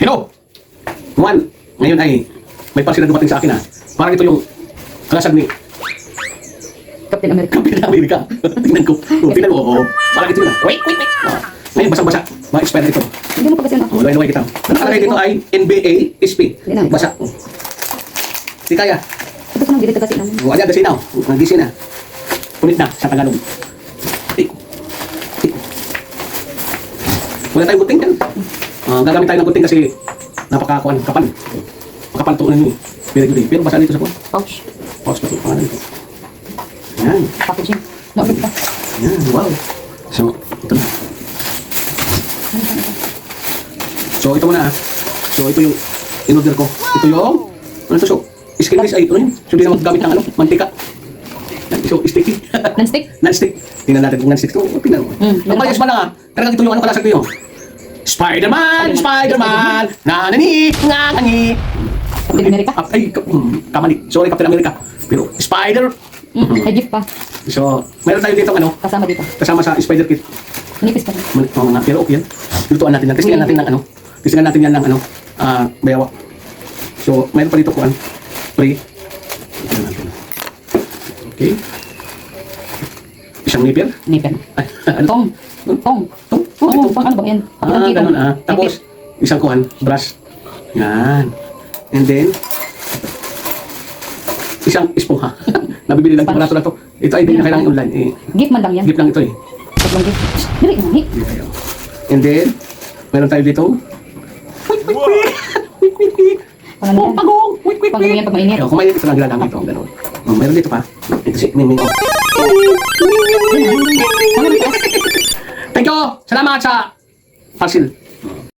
Hello! Juan, ngayon ay may parcel na dumating sa akin ha. Parang ito yung kalasag ni Captain America. Kapila Amerika. Tingnan ko. Tingnan ko. Oo. Parang ito yun ha. Wait. Ngayon, basang-basa. Ma-expire ito. Hindi mo pa kasi ako. Luway kita. Ang nakalagay dito ay NBA SP. Basa. Di kaya. Ito ko nang dito kasi naman. Wala kasi now. Nagisi na. Punit na sa Tagalog. Wala tayong gunting yan. Gagamit tayo ng gunting kasi napakakuan, kapal. Makapal to ano yun. Pero basa dito sa kuwan. Pouch. Pause pa ito. Pangalan ito. Yan. Packaging. Naubig pa. Yan. Wow. So, ito na. So, ito muna ah. So, ito yung in-order ko. Ito yung, ano ito? So, skinless ay, ano yun? So, di na magagamit ng ano, mantika. Yan, so, sticky. Non-stick? Non-stick. Tingnan natin kung non-stick ito. Tingnan mo. Ang malayas pa lang ah. Talagang ito yung ano kalasag ko yun. Spider-Man! Nanani! Nanani! Captain America? Ay, kamali. Sorry, Captain America. Pero, Spider! May gift pa. So, meron tayo dito ano, Kasama dito. kasama sa Spider Kit. Manipis pa. Pero okay yan. Lutuan natin yan. Testingan natin ng ano. Testingan natin yan ng ano. Bayawa. So, meron pa dito kuan. Pre. Tignan natin. Okay. Isang nipper. Nipen. Ay, ano? Tong. Tong. Oo, pang ano ba yan? Ganun Tapos, isang kuan. Brush. Yan. And then, isang esponja. Nabibili lang ito. Barato na ito. Ito ay hindi na kailangan online. Gift man lang yan. Gift lang ito eh. Tatlong gift. Dili mo ni. Hindi tayo. And then, meron tayo dito. Wik. Pang ano yan? Pagong! Wik. Pang ano yan pag mainit. Kung mainit ito lang ginagamit ito. Ganun. Meron dito pa. Ito si Ming. Thank you! Salamat sa parcel.